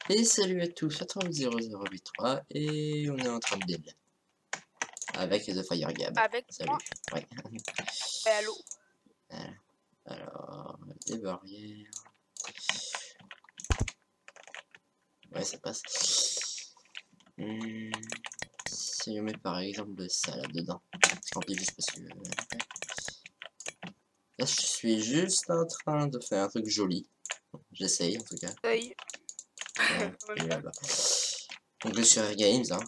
Et salut à tous, c'est 0083 et on est en train de build avec The Fire Gab. Avec Salut. moi. Ouais. Allô. Voilà. Alors, des barrières. Ouais, ça passe. Si on met par exemple ça là-dedans, je remplis juste parce que... Là, je suis juste en train de faire un truc joli. J'essaye en tout cas. Œil. Et là-bas. Donc je suis sur Air Games, hein.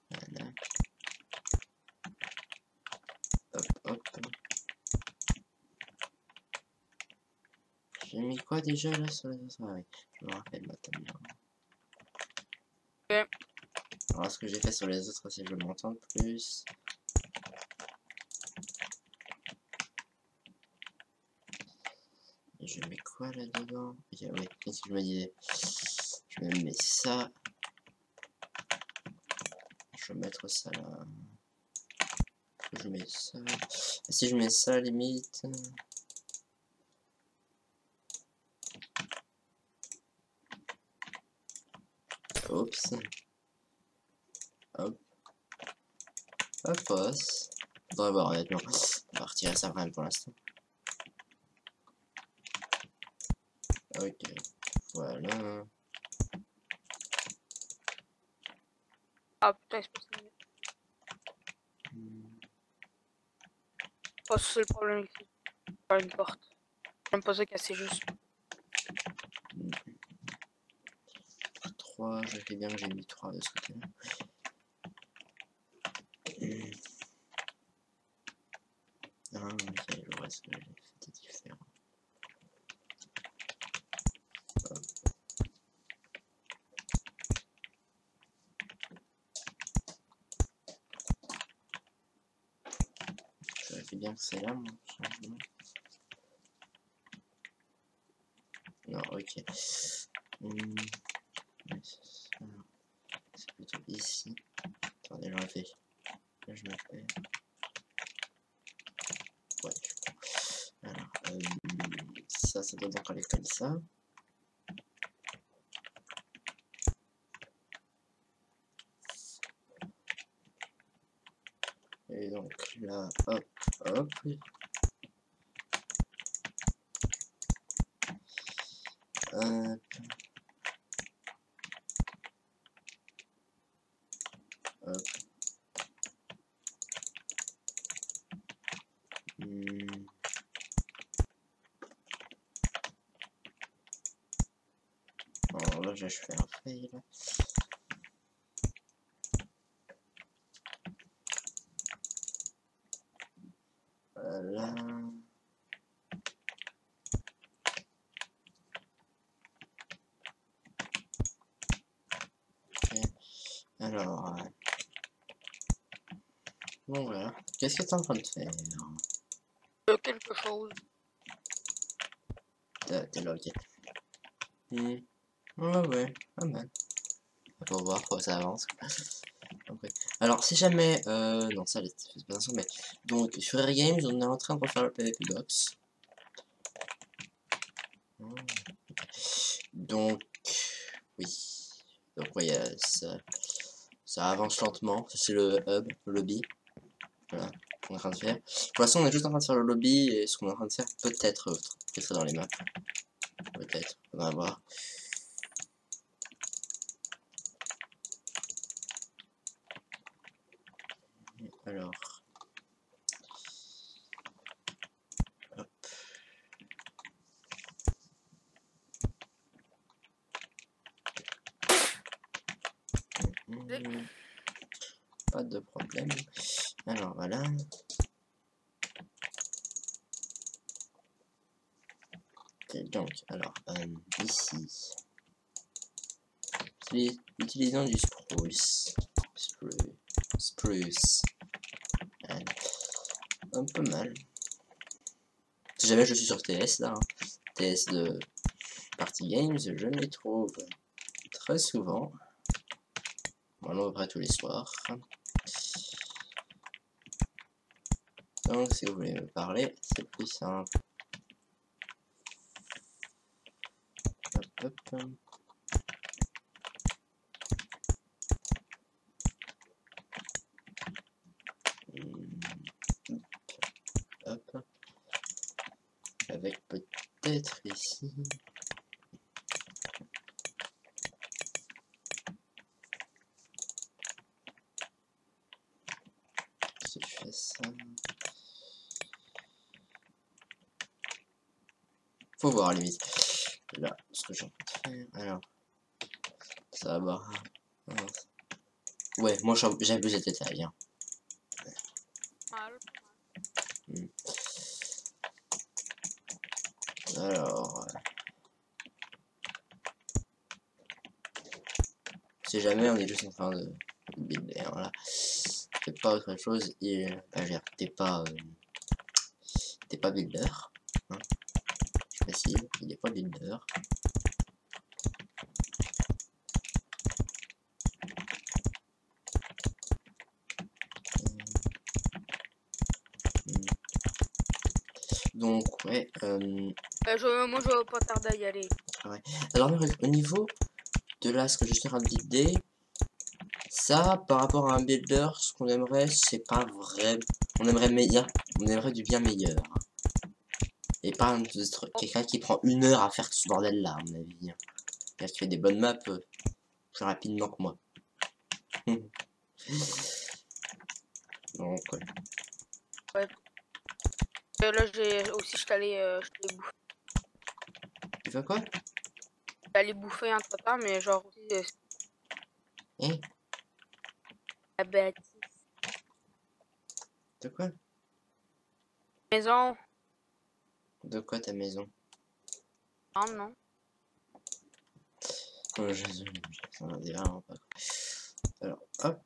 Voilà. Hop, hop. J'ai mis quoi déjà là sur les autres? Ah oui, je me rappelle maintenant. Okay. Alors ce que j'ai fait sur les autres, c'est que je m'entends plus. Et je mets quoi là-dedans? Oui, qu'est-ce que je me disais? Je me mets ça. Je vais mettre ça là. Je mets ça. Si je mets ça limite. Oups. Hop. Hop, passe. Faudrait voir honnêtement. On va retirer ça quand même pour l'instant. Ok. Voilà. Ah putain, c'est pas Oh, c'est le problème ici. Pas une porte. J'aime pas ça casser juste. 3, je fais bien que j'ai mis 3 de ce côté-là. Ah, ok, le reste que j'ai fait était différent. Hop. Je vérifie bien que c'est là mon changement. Non, ok. C'est plutôt ici. Attendez, j'en fais. Là, je me fais. Ouais, je alors, ça doit donc aller comme ça. Et donc là, hop, hop. Hop. Hop. Alors là, je fais un fail. Voilà. Okay. Alors, bon voilà. Qu'est-ce que tu es en train de faire? Quelque chose. T'es là, ok. Ouais, pas mal. On va voir quoi ça avance. Okay. Alors, si jamais, non, ça, c'est pas ça, mais donc sur Air Games, on est en train de refaire le PvP Box. Donc, oui. Donc, oui, ça avance lentement. C'est le hub, le lobby. Voilà, qu'on est en train de faire. Pour l'instant, on est juste en train de faire le lobby et ce qu'on est en train de faire peut-être ça dans les maps. Peut-être, on va voir. Alors. Hop. Pas de problème. Alors voilà. Okay, donc, alors, ici. Utilisons du spruce. Spruce. Un peu mal. Si jamais je suis sur TS là, hein. TS de Party Games, je m'y trouve très souvent. Bon, à peu près tous les soirs. Donc si vous voulez me parler, c'est plus simple. Hop. Hop. Hop. Avec peut-être ici. Si je fais ça. Faut voir à la limite. Là, ce que j'ai envie de faire. Alors. Ça va. Alors, ouais, moi j'abuse des détails. Hein. Alors. Si jamais on est juste en train de builder, hein, voilà. C'est pas autre chose, t'es pas builder, hein. Je précise, il est pas builder. Donc ouais, moi je vais pas tarder à y aller. ouais. Alors au niveau de là, ce que je suis en train de builder, ça par rapport à un builder, ce qu'on aimerait, c'est pas vrai. On aimerait meilleur, on aimerait du bien meilleur. Et pas quelqu'un qui prend 1 heure à faire tout ce bordel là, à mon avis. Quelqu'un qui fait des bonnes maps plus rapidement que moi. Donc ouais. Ouais. Là j'ai aussi je t'allais bouffer. Tu fais quoi? J'allais bouffer un papa, mais genre aussi Hein? la bâtisse. De quoi? Maison. De quoi ta maison? Non, non. Oh Jésus, ça va dire vraiment pas. Alors, hop,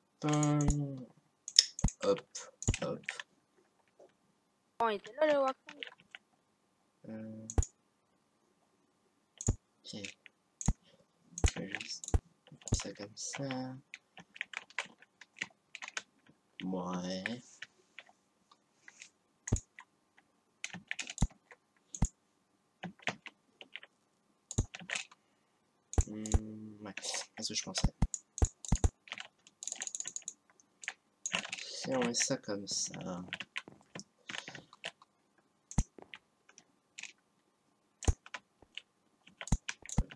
hop, hop. Oh, il était là le Wacom. Ok. Je vais juste mettre ça comme ça. Ouais. Ouais, c'est ce que je pensais. Si on met ça comme ça.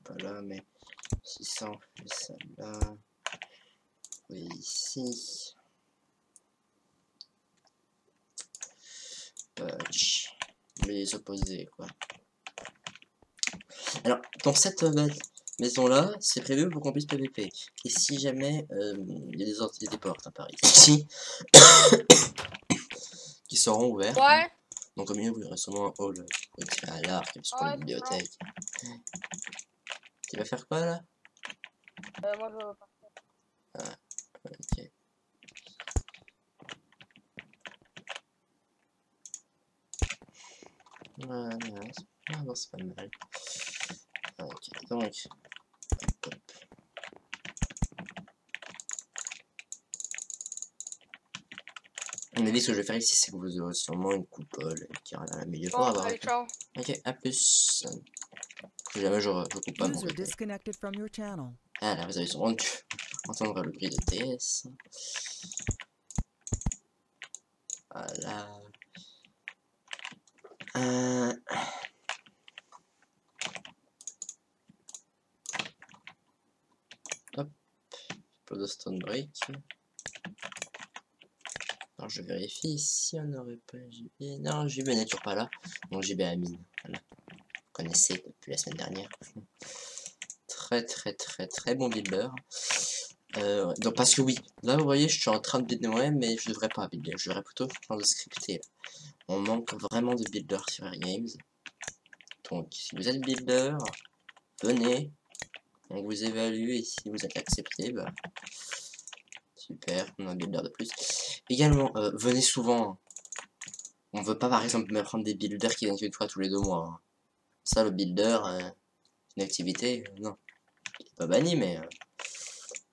Pas là, mais si ça on fait ça là. Oui, ici. Patch. Les opposés, quoi. Alors, dans cette maison là, c'est prévu pour qu'on puisse PVP. Et si jamais il y a des portes à Paris ici qui seront ouvertes. Ouais. Donc au milieu vous aurez sûrement un hall pour tirer à l'arc, sur une bibliothèque. Tu vas faire quoi là? Moi je veux pas. Ah, ok. Voilà, c'est pas mal. Ok, donc. Hop. On a dit ce que je vais faire ici, c'est que vous aurez sûrement une coupole qui ira dans la milieu pour Bon, avoir. allez, ciao. Ok, à plus. Si jamais je coupe pas mon User côté. disconnected from your channel. Ah là, vous avez sûrement dû entendre le bruit de TS. Voilà. Hop. Peu de stone break. Alors je vérifie si on n'aurait pas JB. Non, JB n'est toujours pas là. Donc JB à mine. Voilà. Vous connaissez depuis la semaine dernière. Très bon builder. Donc parce que oui, là vous voyez je suis en train de builder moi-même mais je devrais pas builder, je devrais plutôt en train de scripter là. On manque vraiment de builders sur Air Games. Donc si vous êtes builder, venez, on vous évalue et si vous êtes accepté, bah super, on a un builder de plus. Également, venez souvent. On veut pas par exemple me prendre des builders qui viennent une fois tous les 2 mois. Hein. Ça le builder, une activité, non. Il est pas banni mais je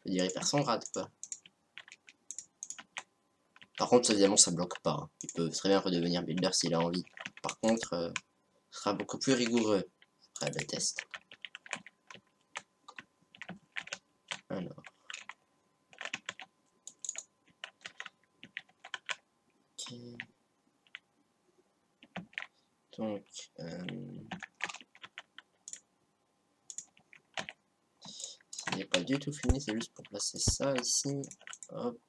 veux dire il perd son grade quoi. Par contre, évidemment, ça bloque pas. Hein. Il peut très bien redevenir builder s'il a envie. Par contre, ce sera beaucoup plus rigoureux après le test. Donc, ce n'est pas du tout fini, c'est juste pour placer ça ici. Hop.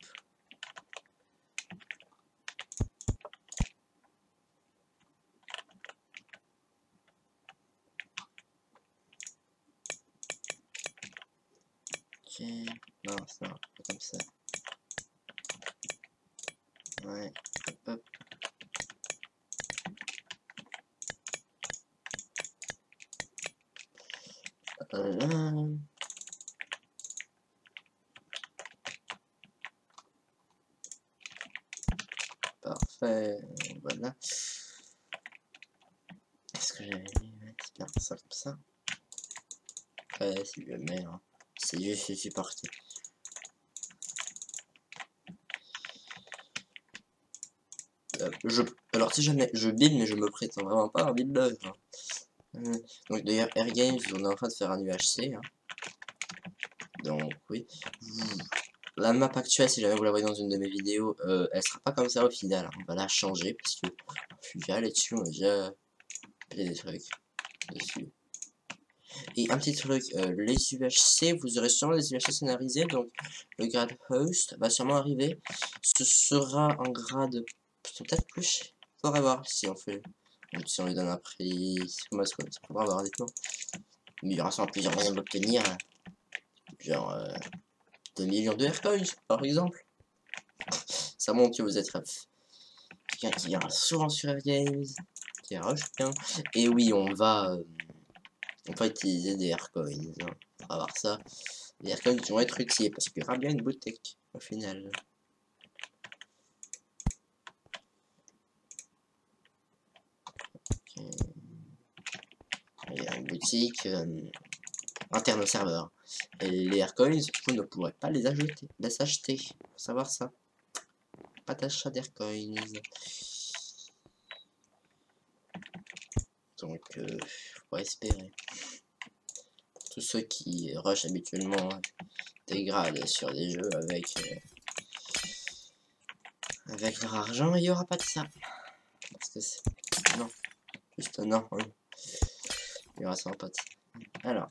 Ok, non, ça va pas comme ça. Ouais, hop, hop. Là. Parfait, voilà. Est-ce que j'avais mis? Ouais, c'est bien ça comme ça. Ouais, c'est le meilleur. C'est juste, je suis parti. Alors si jamais je build, mais je me prétends vraiment pas un builder. Donc d'ailleurs Airgames, on est en train de faire un UHC. Hein. Donc oui. La map actuelle, si jamais vous la voyez dans une de mes vidéos, elle sera pas comme ça au final. Hein. On va la changer parce que je suis déjà allé dessus, on a déjà fait des trucs dessus. Et un petit truc, les UHC, vous aurez sûrement des UHC scénarisés, donc le grade host va sûrement arriver. Ce sera un grade peut-être plus. Faudra voir si on fait. Donc, si on lui donne un prix, comment est-ce qu'on faudra voir, dites-moi. Mais il y aura sûrement plusieurs moyens de l'obtenir. Genre 2 millions de Aircoins, par exemple. Ça montre que vous êtes quelqu'un qui vient souvent sur Airgames, qui rush bien. Et oui, on va utiliser des Aircoins. Hein. On va voir ça. Les Aircoins vont être utiles parce qu'il y aura bien une boutique au final. Okay. Il y a une boutique interne au serveur. Et les Aircoins, vous ne pourrez pas les acheter. Faut savoir ça. Pas d'achat d'Aircoins. Donc, faut espérer. Tous ceux qui rushent habituellement des grades sur des jeux avec leur argent, il n'y aura pas de ça. Parce que c'est... Non. Juste non. Hein. Il y aura ça pas de ça. Alors,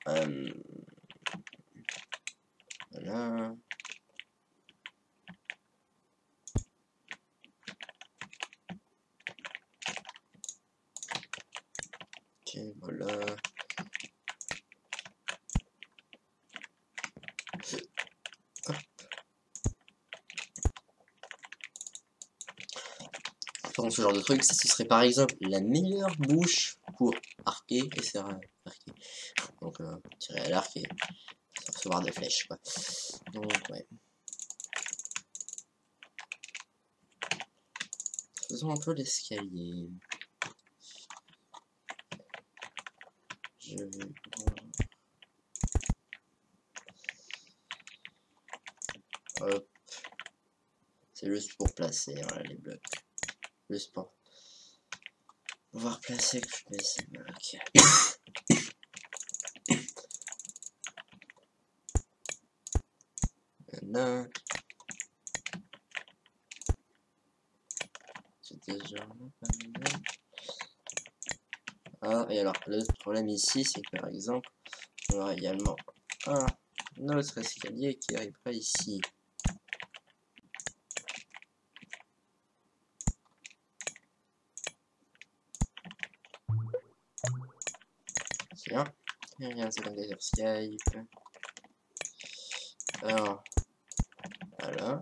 voilà. Ok, voilà. Hop. Pour ce genre de truc, ça ce serait par exemple la meilleure bouche pour arquer et faire arquer. Donc, tirer à l'arc et recevoir des flèches, quoi. Donc, ouais. Faisons un peu l'escalier. Je vais... Hop. C'est juste pour placer voilà, les blocs. Juste pour pouvoir placer que je mets ces blocs. Là. C'est déjà là, pas mal. Ah, et alors, le problème ici, c'est que par exemple, on aura également un autre escalier qui arrivera ici. Tiens, rien, c'est dans des Skype. Alors, voilà.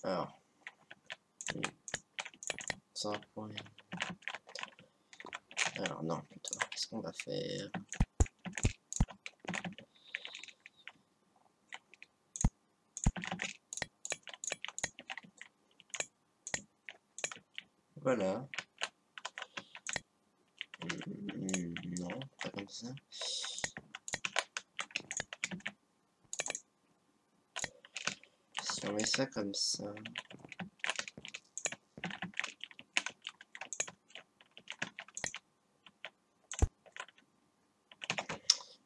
Alors, ça point. Alors, non, plutôt, qu'est-ce qu'on va faire? Voilà. Non, pas comme ça. Si on met ça comme ça.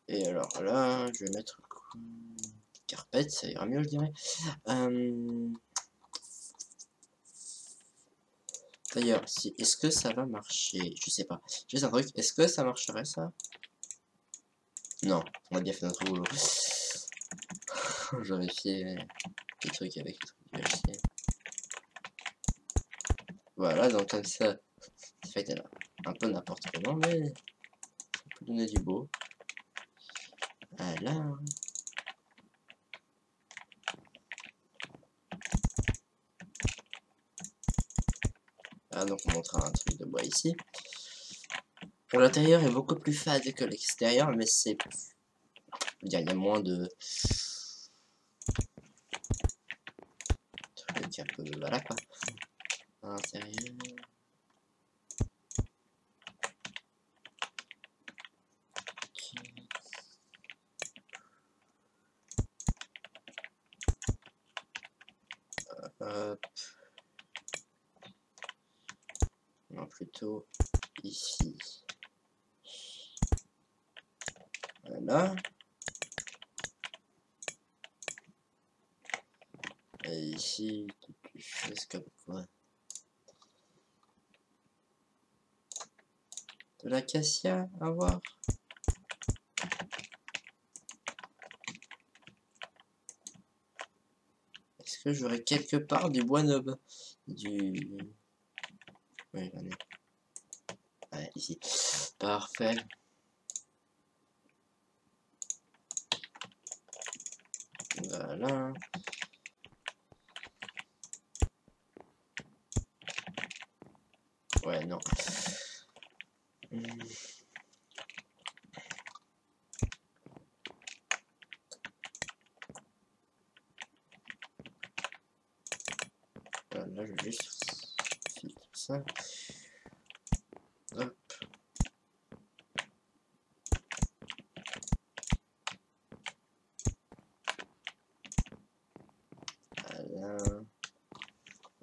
Et alors là, je vais mettre carpette, ça ira mieux, je dirais. D'ailleurs, si, est-ce que ça va marcher? Je sais pas. Juste un truc, est-ce que ça marcherait ça? Non, on a bien fait notre boulot. Je vérifiais les trucs avec les trucs du VLC. Voilà, donc comme ça, c'est fait un peu n'importe comment, mais ça peut donner du beau. Voilà. Ah, donc on montrera un truc de bois ici. Pour l'intérieur est beaucoup plus fade que l'extérieur, mais c'est... Il y a moins de... trucs un peu... Voilà quoi. À l'intérieur... Hop. Non, plutôt ici. Voilà. Et ici, quelque chose comme quoi. De l'acacia à voir. Est-ce que j'aurais quelque part du bois noble? Du... Oui, j'en ai. Ouais, ici. Parfait. Voilà. Ouais, non. Voilà, je vais juste filtre ça. Hop. Voilà.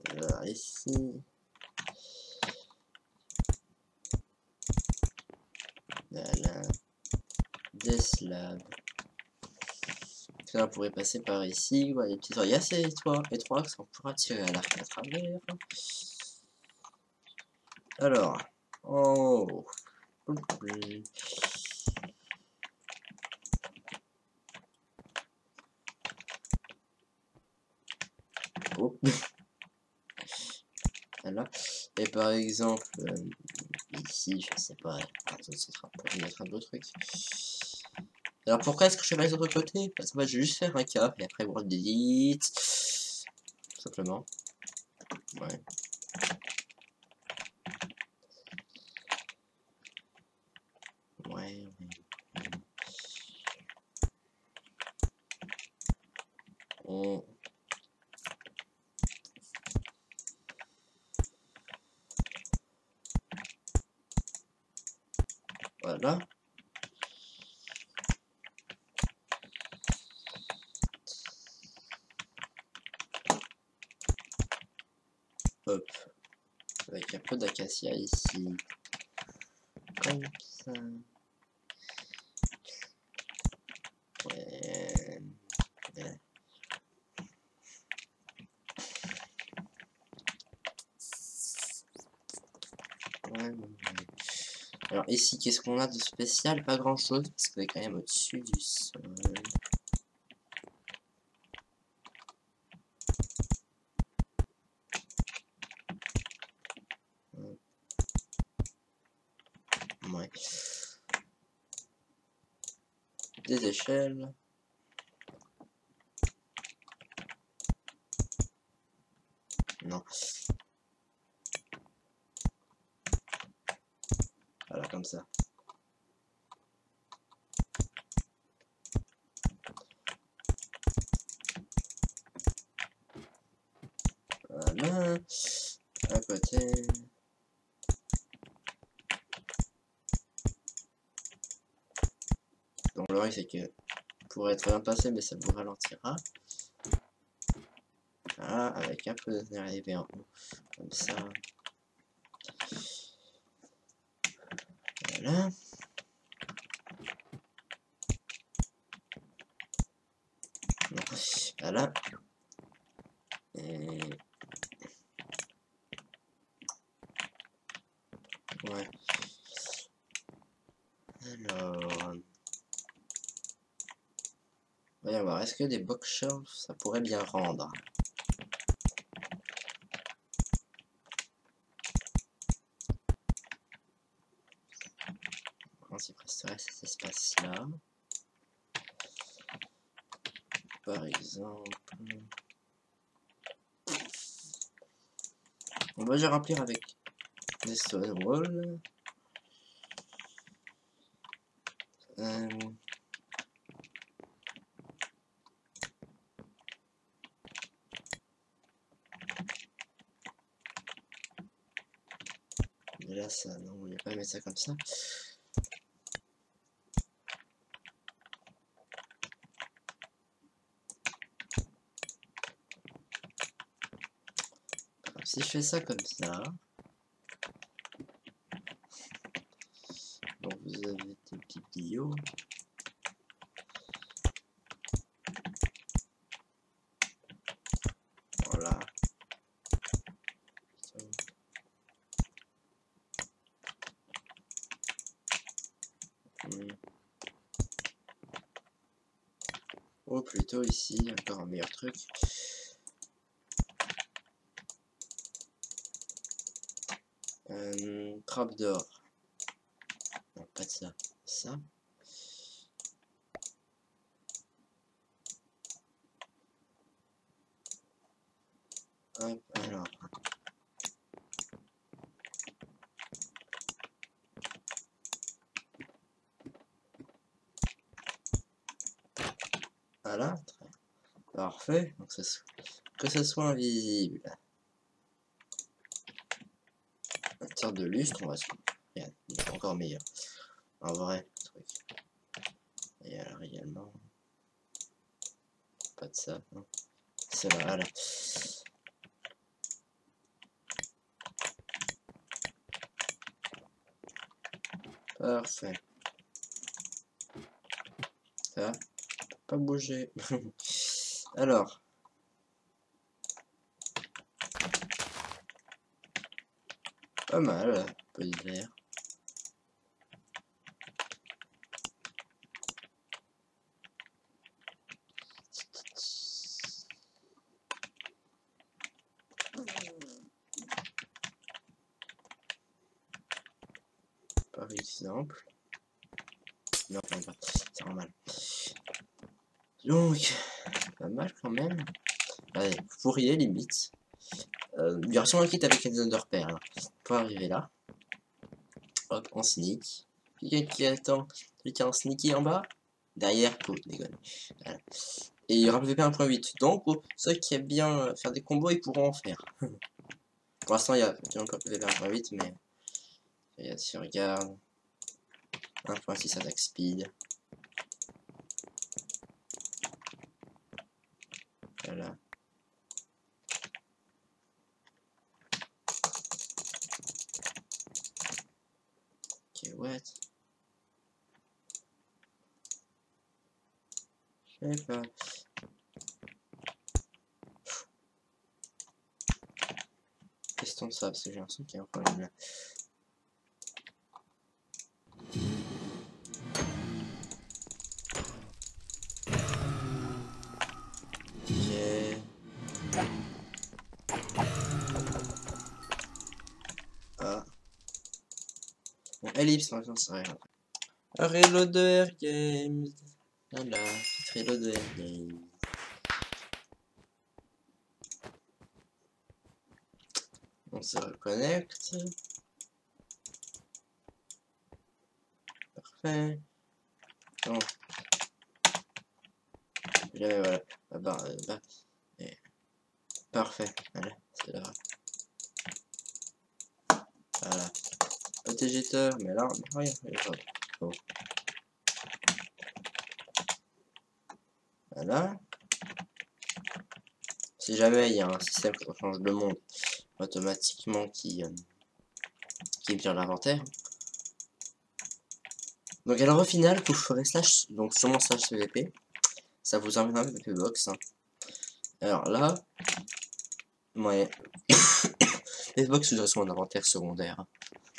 Voilà, ici. Voilà. Des slabs. Là, on pourrait passer par ici. Ouais, les petits oreilles assez étroits que ça on pourra tirer à l'arc à travers. Alors. Oh. Oh. Voilà. Et par exemple, ici, je sais pas, ça sera pour mettre un autre truc. Alors pourquoi est-ce que je fais pas les autres côtés? Parce que moi je vais juste faire un cap et après world delete. Tout simplement. Ouais. Ouais. On... Voilà. Hop. Avec un peu d'acacia ici. Comme ça. Ouais. Ouais. Ouais. Alors ici, qu'est-ce qu'on a de spécial? Pas grand chose, parce qu'on est quand même au-dessus du sol. Ouais. Des échelles. Non. Voilà, comme ça. Voilà. À côté. Donc le risque c'est que pourrait être bien passé, mais ça vous ralentira. Voilà, avec un peu d'arrivée en haut. Comme ça. Voilà. Non. Voilà. Et... Alors... Voyons voir, est-ce que des bookshelves, ça pourrait bien rendre? On s'y presterait cet espace-là. Par exemple... On va déjà remplir avec des stone walls. Mais là, ça, non, on ne va pas mettre ça comme ça. Alors, si je fais ça comme ça, donc vous avez des petits tuyaux. Voilà. Ou plutôt ici, encore un meilleur truc. Trappe d'or. Non, pas de ça. Ça. Hop, alors. Voilà. Parfait. Donc, que ça soit invisible. Une sorte de lustre, on va se... Regarde, il est encore meilleur. Un vrai truc. Et alors également... Pas de ça, non. C'est là, voilà. Parfait. Ça, pas bouger. Alors. Pas mal, un peu de verre. Par exemple. Non, pas, c'est normal. Donc, pas mal quand même. Allez, fourrier limite. Version un kit avec les underperles. Pour arriver là. Hop, on sneak. Quelqu'un qui attend. Quelqu'un en sneaky en bas. Derrière, oh, déconne. Voilà. Et il y aura PVP 1.8. Donc, pour ceux qui aiment bien faire des combos, ils pourront en faire. Pour l'instant, il y a encore PVP 1.8, mais. Regarde, si on regarde. 1.6 attack speed. Voilà. Ok, what? Je sais pas. Testons ça, parce que j'ai l'impression qu'il y a un problème là. Ah. Bon, ellipse, maintenant, c'est rien. Reload de Air Games. Voilà, petite reload de Air Games. On se reconnecte. Parfait. Bon. J'avais, voilà. La barre, là. Et... Parfait. Voilà, c'est là. Voilà. Protégiteur, mais là, rien. Bon. Voilà. Si jamais il y a un système qui change de monde automatiquement qui vire l'inventaire. Donc alors au final, vous ferez slash, donc sûrement slash CVP, ça vous emmènera avec le box. Hein. Alors là, ouais, les box, je dirais, sont un inventaire secondaire. Hein.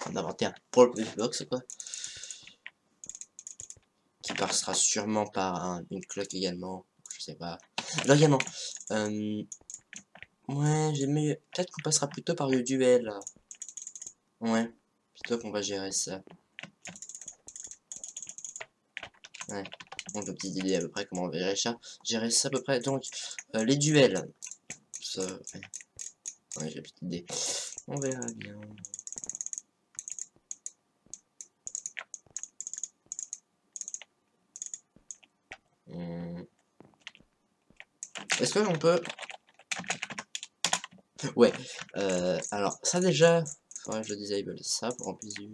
Un inventaire pour le box quoi. qui passera sûrement par une cloque également. Je sais pas. Alors également, ouais, j'aimais. Peut-être qu'on passera plutôt par le duel. Là. Ouais, plutôt qu'on va gérer ça. Ouais. Donc, une petite idée à peu près comment on va gérer ça à peu près. Donc, les duels. Ça, ouais, j'ai une petite idée. On verra bien. Est-ce qu'on peut... Ouais, alors ça déjà, faudrait que je disable ça pour en plus du...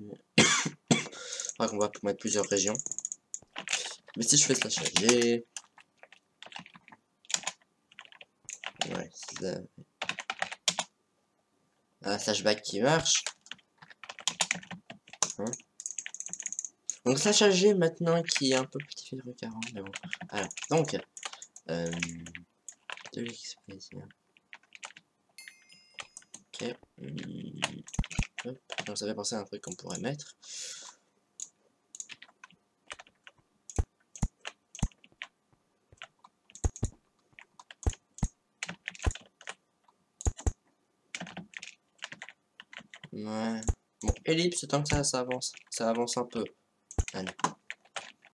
faudrait qu'on va mettre plusieurs régions. Mais si je fais ça charger... Ouais, ça... Un flashback qui marche. Hein, donc ça charger maintenant qui est un peu petit fait de recarrant, mais bon. Alors, donc... de l'expression. Ok. Hop. Donc ça fait penser à un truc qu'on pourrait mettre. Ouais. Bon, ellipse, tant que ça avance un peu. Allez.